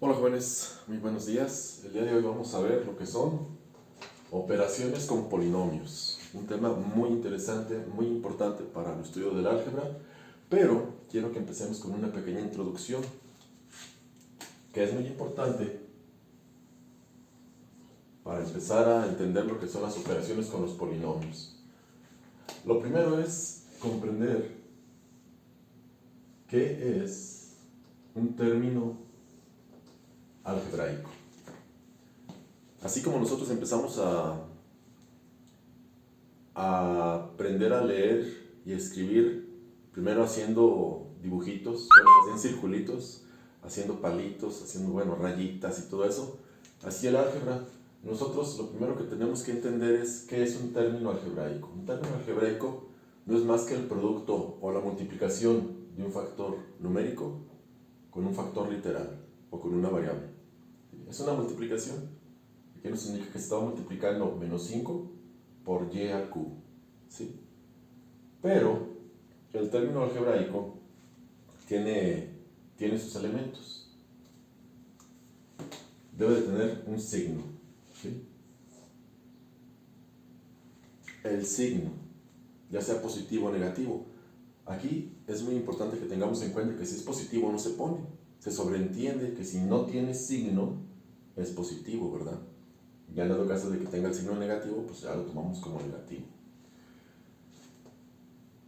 Hola jóvenes, muy buenos días. El día de hoy vamos a ver lo que son operaciones con polinomios. Un tema muy interesante, muy importante para el estudio del álgebra, pero quiero que empecemos con una pequeña introducción que es muy importante para empezar a entender lo que son las operaciones con los polinomios. Lo primero es comprender qué es un término algebraico. Así como nosotros empezamos a aprender a leer y escribir, primero haciendo dibujitos, bueno, más bien circulitos, haciendo palitos, haciendo, bueno, rayitas y todo eso, así el álgebra, nosotros lo primero que tenemos que entender es qué es un término algebraico. Un término algebraico no es más que el producto o la multiplicación de un factor numérico con un factor literal o con una variable. Es una multiplicación. Aquí nos indica que se está multiplicando menos 5 por y al cubo, ¿sí? Pero el término algebraico tiene sus elementos. Debe de tener un signo, ¿sí? El signo, ya sea positivo o negativo. Aquí es muy importante que tengamos en cuenta que si es positivo no se pone. Se sobreentiende que si no tiene signo es positivo, ¿verdad? Ya en dado caso de que tenga el signo negativo, pues ya lo tomamos como negativo.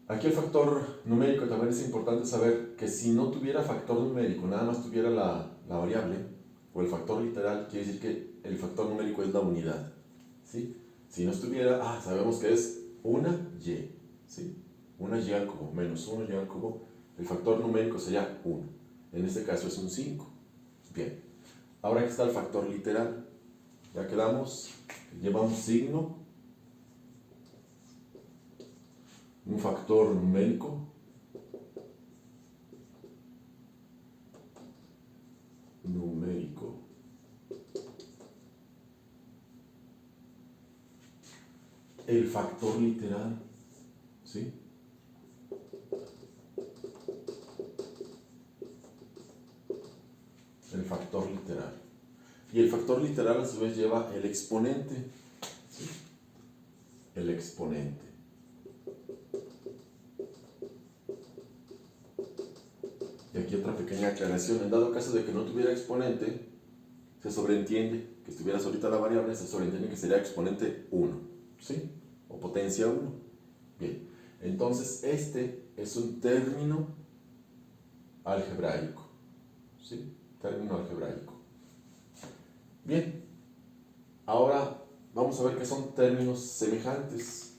Aquí el factor numérico también es importante saber que si no tuviera factor numérico, nada más tuviera la variable o el factor literal, quiere decir que el factor numérico es la unidad, ¿sí? Si no estuviera, sabemos que es una y, ¿sí? Una y al cubo, menos 1 y al cubo, el factor numérico sería 1. En este caso es un 5. Bien, ahora aquí está el factor literal. Ya quedamos, llevamos signo, un factor numérico, el factor literal, ¿sí? El factor literal. Y el factor literal a su vez lleva el exponente, ¿sí? El exponente. Y aquí otra pequeña aclaración. En dado caso de que no tuviera exponente, se sobreentiende que estuviera solita la variable, se sobreentiende que sería exponente 1, ¿sí? O potencia 1. Bien, entonces este es un término algebraico, ¿sí? Término algebraico. Bien, ahora vamos a ver qué son términos semejantes.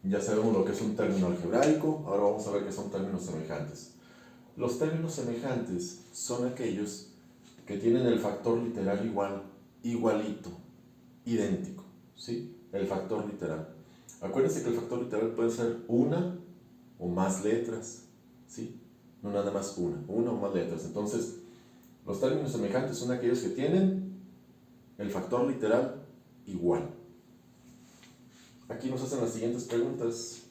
Ya sabemos lo que es un término algebraico, ahora vamos a ver qué son términos semejantes. Los términos semejantes son aquellos que tienen el factor literal igual, igualito, idéntico, ¿sí? El factor literal. Acuérdense que el factor literal puede ser una o más letras, ¿sí? No nada más una o más letras. Entonces, los términos semejantes son aquellos que tienen el factor literal igual. Aquí nos hacen las siguientes preguntas.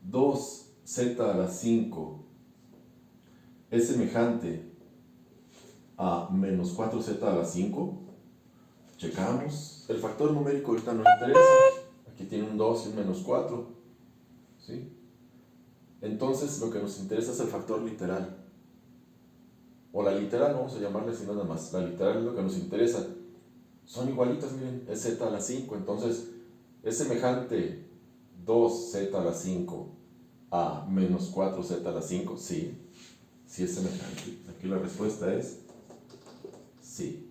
2z a la 5 es semejante a menos 4z a la 5. Checamos. El factor numérico ahorita nos interesa. Aquí tiene un 2 y un menos 4, ¿sí? Entonces lo que nos interesa es el factor literal. O la literal, vamos a llamarle así nada más. La literal es lo que nos interesa. Son igualitas, miren, es z a la 5. Entonces es semejante 2z a la 5 a menos 4z a la 5. Sí, sí es semejante. Aquí la respuesta es sí.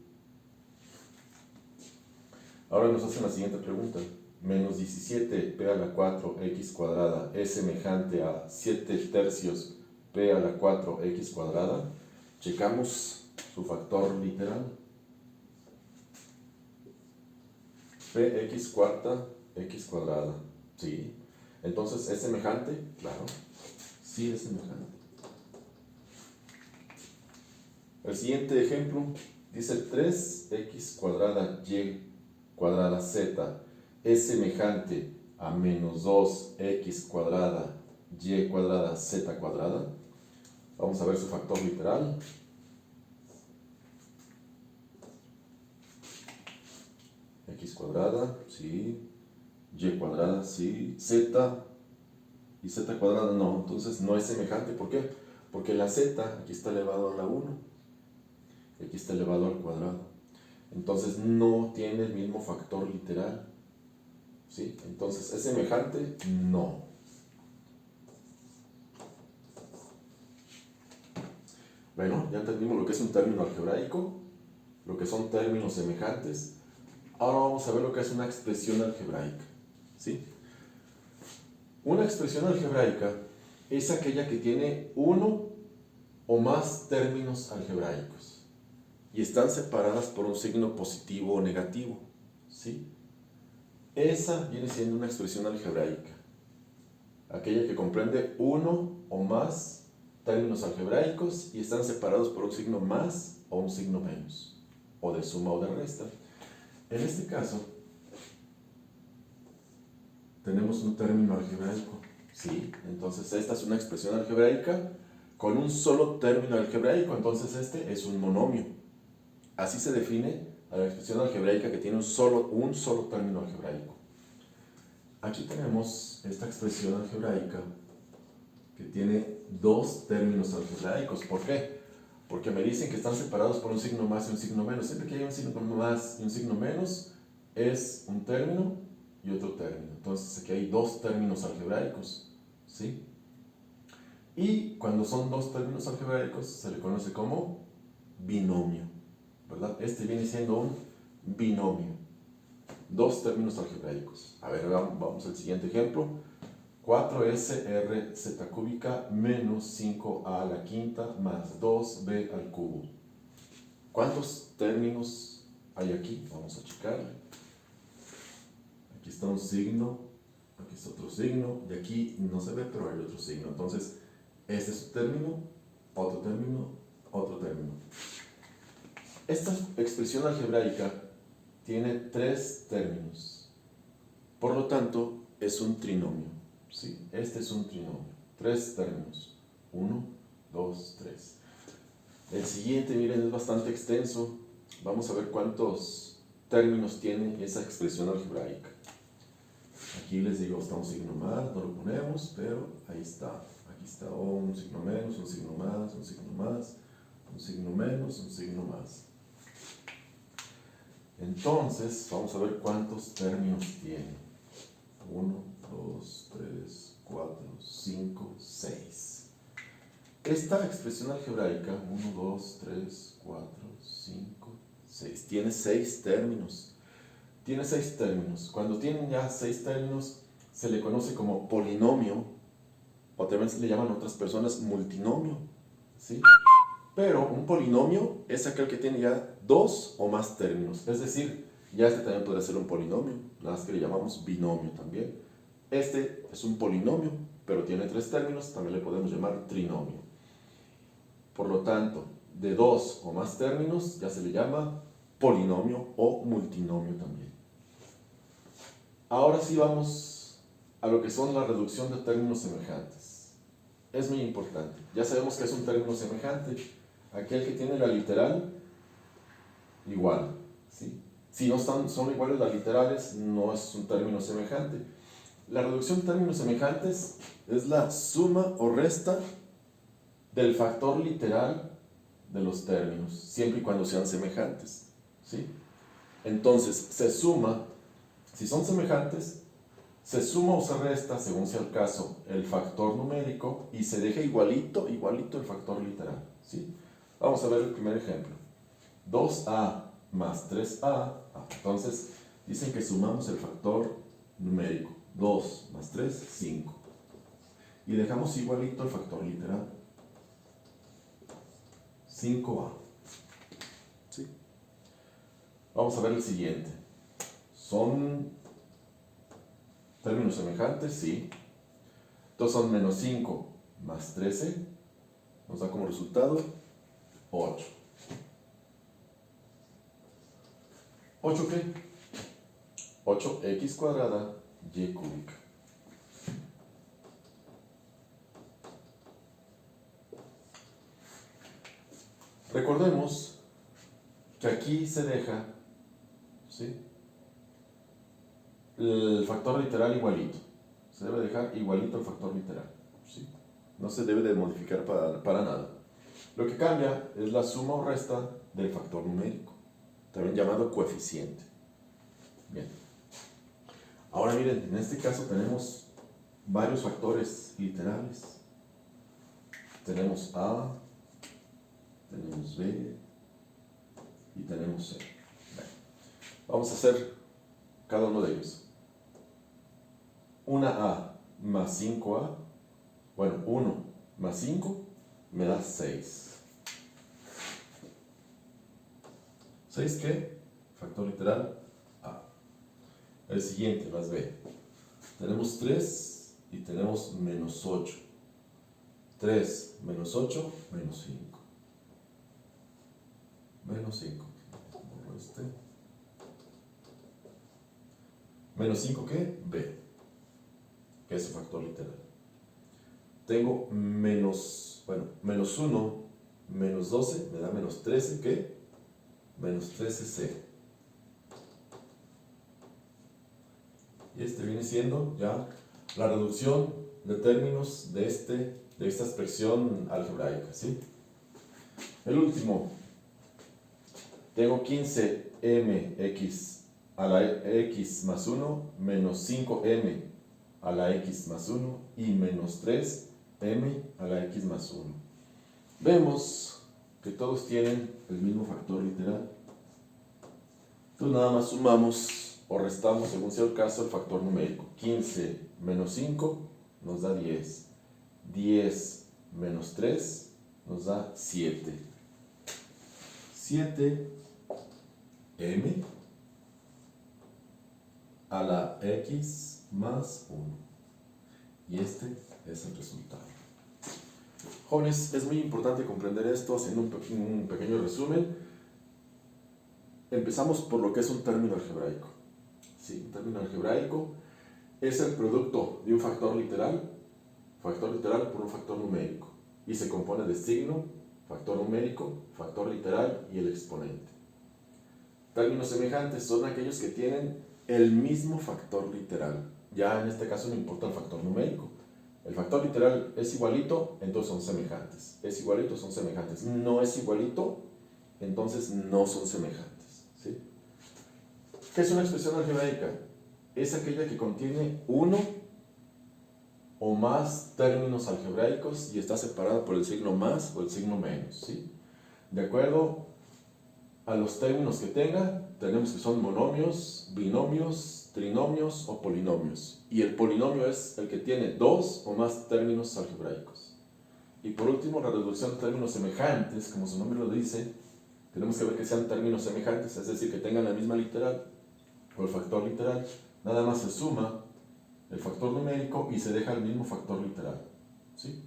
Ahora nos hacen la siguiente pregunta. Menos 17p a la 4x cuadrada es semejante a 7 tercios p a la 4x cuadrada. Checamos su factor literal. Px cuarta x cuadrada. Sí. Entonces, ¿es semejante? Claro. Sí es semejante. El siguiente ejemplo dice 3x cuadrada y cuadrada z es semejante a menos 2x cuadrada y cuadrada z cuadrada. Vamos a ver su factor literal. X cuadrada, sí. Y cuadrada, sí. Z y z cuadrada no. Entonces no es semejante. ¿Por qué? Porque la z aquí está elevado a la 1. Y aquí está elevado al cuadrado. Entonces no tiene el mismo factor literal. ¿Sí? Entonces, ¿es semejante? No. Bueno, ya entendimos lo que es un término algebraico, lo que son términos semejantes. Ahora vamos a ver lo que es una expresión algebraica. ¿Sí? Una expresión algebraica es aquella que tiene uno o más términos algebraicos y están separadas por un signo positivo o negativo. ¿Sí? Esa viene siendo una expresión algebraica, aquella que comprende uno o más términos algebraicos y están separados por un signo más o un signo menos, o de suma o de resta. En este caso, tenemos un término algebraico, ¿sí? Entonces esta es una expresión algebraica con un solo término algebraico, entonces este es un monomio. Así se define a la expresión algebraica que tiene un solo término algebraico. Aquí tenemos esta expresión algebraica que tiene dos términos algebraicos. ¿Por qué? Porque me dicen que están separados por un signo más y un signo menos. Siempre que hay un signo más y un signo menos, es un término y otro término. Entonces aquí hay dos términos algebraicos, ¿sí? Y cuando son dos términos algebraicos se le conoce como binomio, ¿verdad? Este viene siendo un binomio. Dos términos algebraicos. A ver, vamos al siguiente ejemplo. 4SRZ cúbica menos 5A a la quinta más 2B al cubo. ¿Cuántos términos hay aquí? Vamos a checarle. Aquí está un signo, aquí está otro signo, y aquí no se ve, pero hay otro signo. Entonces, este es un término, otro término, otro término. Esta expresión algebraica tiene tres términos. Por lo tanto, es un trinomio. ¿Sí? Este es un trinomio. Tres términos. 1, 2, 3. El siguiente, miren, es bastante extenso. Vamos a ver cuántos términos tiene esa expresión algebraica. Aquí les digo, está un signo más, no lo ponemos, pero ahí está. Aquí está un signo menos, un signo más, un signo más, un signo menos, un signo más. Entonces, vamos a ver cuántos términos tiene. 1, 2, 3, 4, 5, 6. Esta expresión algebraica, 1, 2, 3, 4, 5, 6, tiene 6 términos. Tiene 6 términos. Cuando tienen ya 6 términos, se le conoce como polinomio, o también se le llaman a otras personas multinomio, ¿sí? Pero un polinomio es aquel que tiene ya 2 o más términos. Es decir, ya este también podría ser un polinomio, nada más que le llamamos binomio también. Este es un polinomio, pero tiene 3 términos, también le podemos llamar trinomio. Por lo tanto, de 2 o más términos ya se le llama polinomio o multinomio también. Ahora sí vamos a lo que son la reducción de términos semejantes. Es muy importante. Ya sabemos que es un término semejante. Aquel que tiene la literal igual, ¿sí? Si no son iguales las literales, no es un término semejante. La reducción de términos semejantes es la suma o resta del factor literal de los términos, siempre y cuando sean semejantes, ¿sí? Entonces, se suma, si son semejantes, se suma o se resta, según sea el caso, el factor numérico y se deja igualito el factor literal, ¿sí? Vamos a ver el primer ejemplo. 2A más 3A, entonces dicen que sumamos el factor numérico. 2 más 3, 5. Y dejamos igualito el factor literal. 5A. ¿Sí? Vamos a ver el siguiente. ¿Son términos semejantes? Sí. Entonces son menos 5 más 13. Nos da como resultado 8. ¿8 qué? 8x cuadrada y cúbica. Recordemos que aquí se deja, ¿sí?, el factor literal igualito. Se debe dejar igualito el factor literal, ¿sí? No se debe de modificar para nada. Lo que cambia es la suma o resta del factor numérico, también llamado coeficiente. Bien. Ahora miren, en este caso tenemos varios factores literales. Tenemos A, tenemos B y tenemos C. Bien. Vamos a hacer cada uno de ellos. Una A más 5A, bueno, 1 más 5 me da 6. ¿6 qué? Factor literal A. El siguiente, más B. Tenemos 3 y tenemos menos 8. 3 menos 8, menos 5. Menos 5. Menos 5 ¿qué? B, que es el factor literal. Tengo menos 1 menos 12 me da menos 13, ¿qué? Menos 13C. Y este viene siendo ya la reducción de términos de esta expresión algebraica, ¿sí? El último, tengo 15mx a la x más 1 menos 5m a la x más 1 y menos 3m a la x más 1. Vemos que todos tienen el mismo factor literal. Entonces nada más sumamos o restamos, según sea el caso, el factor numérico. 15 menos 5 nos da 10. 10 menos 3 nos da 7. 7m a la x más 1. Y este es el resultado. Jóvenes, es muy importante comprender esto haciendo un pequeño resumen. Empezamos por lo que es un término algebraico. Sí, un término algebraico es el producto de un factor literal por un factor numérico. Y se compone de signo, factor numérico, factor literal y el exponente. Términos semejantes son aquellos que tienen el mismo factor literal. Ya en este caso no importa el factor numérico. El factor literal es igualito, entonces son semejantes. Es igualito, son semejantes. No es igualito, entonces no son semejantes, ¿sí? ¿Qué es una expresión algebraica? Es aquella que contiene uno o más términos algebraicos y está separada por el signo más o el signo menos, ¿sí? De acuerdo a los términos que tenga, tenemos que son monomios, binomios, trinomios o polinomios. Y el polinomio es el que tiene dos o más términos algebraicos. Y por último, la reducción de términos semejantes, como su nombre lo dice, tenemos que ver que sean términos semejantes, es decir, que tengan la misma literal o el factor literal. Nada más se suma el factor numérico y se deja el mismo factor literal, ¿sí?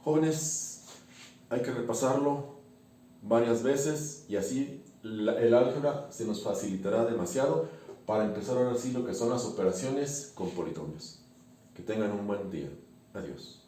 Jóvenes, hay que repasarlo varias veces y así el álgebra se nos facilitará demasiado para empezar ahora sí lo que son las operaciones con polinomios. Que tengan un buen día. Adiós.